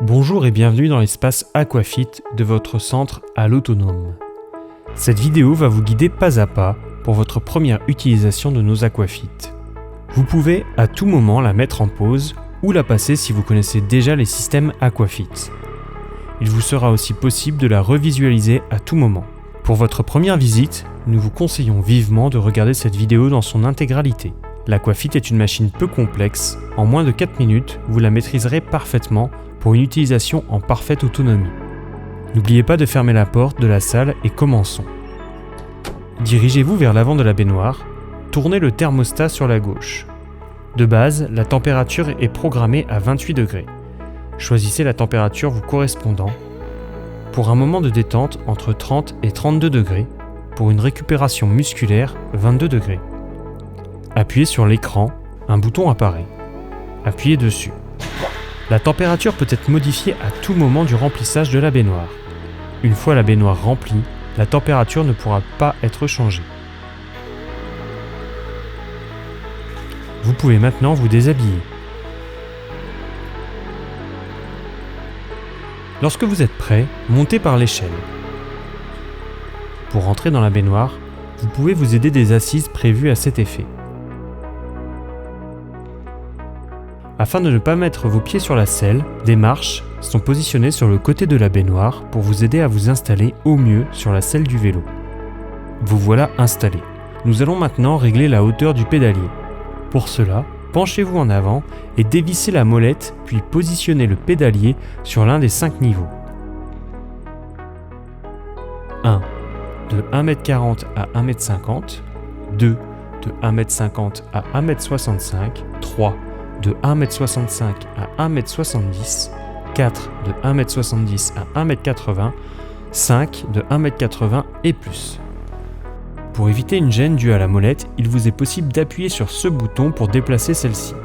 Bonjour et bienvenue dans l'espace Aquafit de votre centre à l'autonome. Cette vidéo va vous guider pas à pas pour votre première utilisation de nos Aquafit. Vous pouvez à tout moment la mettre en pause ou la passer si vous connaissez déjà les systèmes Aquafit. Il vous sera aussi possible de la revisualiser à tout moment. Pour votre première visite, nous vous conseillons vivement de regarder cette vidéo dans son intégralité. L'Aquafit est une machine peu complexe, en moins de 4 minutes, vous la maîtriserez parfaitement pour une utilisation en parfaite autonomie. N'oubliez pas de fermer la porte de la salle et commençons. Dirigez-vous vers l'avant de la baignoire, tournez le thermostat sur la gauche. De base, la température est programmée à 28 degrés. Choisissez la température vous correspondant. Pour un moment de détente entre 30 et 32 degrés, pour une récupération musculaire 22 degrés. Appuyez sur l'écran, un bouton apparaît. Appuyez dessus. La température peut être modifiée à tout moment du remplissage de la baignoire. Une fois la baignoire remplie, la température ne pourra pas être changée. Vous pouvez maintenant vous déshabiller. Lorsque vous êtes prêt, montez par l'échelle. Pour rentrer dans la baignoire, vous pouvez vous aider des assises prévues à cet effet. Afin de ne pas mettre vos pieds sur la selle, des marches sont positionnées sur le côté de la baignoire pour vous aider à vous installer au mieux sur la selle du vélo. Vous voilà installé. Nous allons maintenant régler la hauteur du pédalier. Pour cela, penchez-vous en avant et dévissez la molette puis positionnez le pédalier sur l'un des 5 niveaux. 1. De 1m40 à 1m50. 2. De 1m50 à 1m65. 3. De 1m65 à 1m70, 4 de 1m70 à 1m80, 5 de 1m80 et plus. Pour éviter une gêne due à la molette, il vous est possible d'appuyer sur ce bouton pour déplacer celle-ci.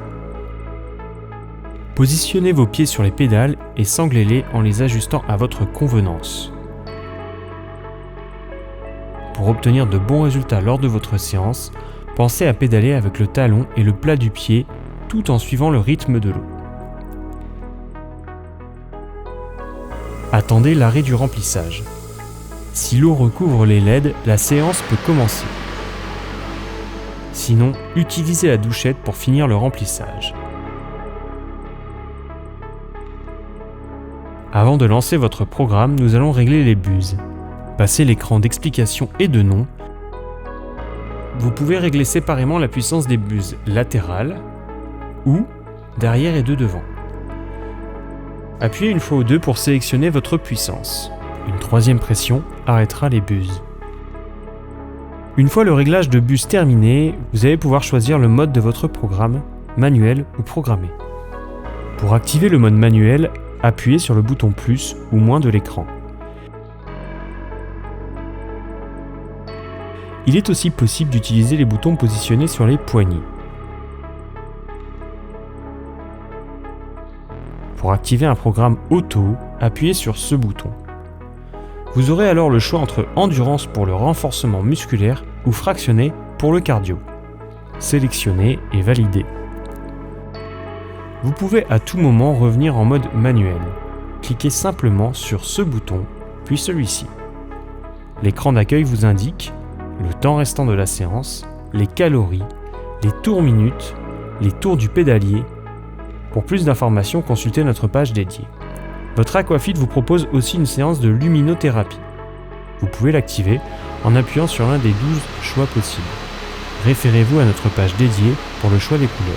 Positionnez vos pieds sur les pédales et sanglez-les en les ajustant à votre convenance. Pour obtenir de bons résultats lors de votre séance, pensez à pédaler avec le talon et le plat du pied tout en suivant le rythme de l'eau. Attendez l'arrêt du remplissage. Si l'eau recouvre les LED, la séance peut commencer. Sinon, utilisez la douchette pour finir le remplissage. Avant de lancer votre programme, nous allons régler les buses. Passez l'écran d'explication et de nom. Vous pouvez régler séparément la puissance des buses latérales ou derrière et de devant. Appuyez une fois ou deux pour sélectionner votre puissance. Une troisième pression arrêtera les buses. Une fois le réglage de bus terminé, vous allez pouvoir choisir le mode de votre programme, manuel ou programmé. Pour activer le mode manuel, appuyez sur le bouton plus ou moins de l'écran. Il est aussi possible d'utiliser les boutons positionnés sur les poignées. Pour activer un programme auto, appuyez sur ce bouton. Vous aurez alors le choix entre endurance pour le renforcement musculaire ou fractionné pour le cardio. Sélectionnez et validez. Vous pouvez à tout moment revenir en mode manuel. Cliquez simplement sur ce bouton, puis celui-ci. L'écran d'accueil vous indique le temps restant de la séance, les calories, les tours minutes, les tours du pédalier. Pour plus d'informations, consultez notre page dédiée. Votre Aquafit vous propose aussi une séance de luminothérapie. Vous pouvez l'activer en appuyant sur l'un des 12 choix possibles. Référez-vous à notre page dédiée pour le choix des couleurs.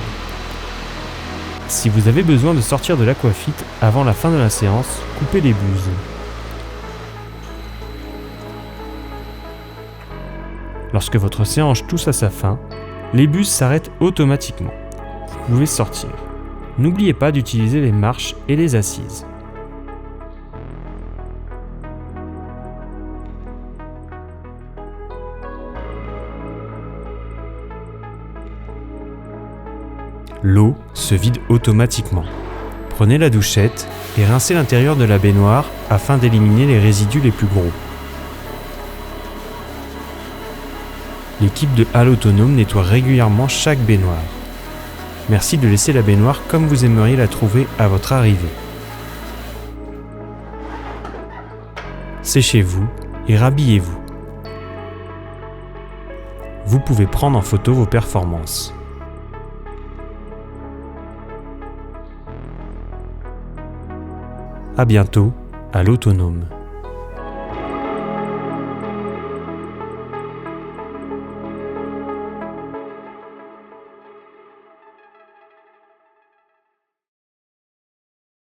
Si vous avez besoin de sortir de l'Aquafit avant la fin de la séance, coupez les buses. Lorsque votre séance touche à sa fin, les buses s'arrêtent automatiquement. Vous pouvez sortir. N'oubliez pas d'utiliser les marches et les assises. L'eau se vide automatiquement. Prenez la douchette et rincez l'intérieur de la baignoire afin d'éliminer les résidus les plus gros. L'équipe de Hall Autonome nettoie régulièrement chaque baignoire. Merci de laisser la baignoire comme vous aimeriez la trouver à votre arrivée. séchez-vous et rhabillez-vous. Vous pouvez prendre en photo vos performances. À bientôt à l'Autonome.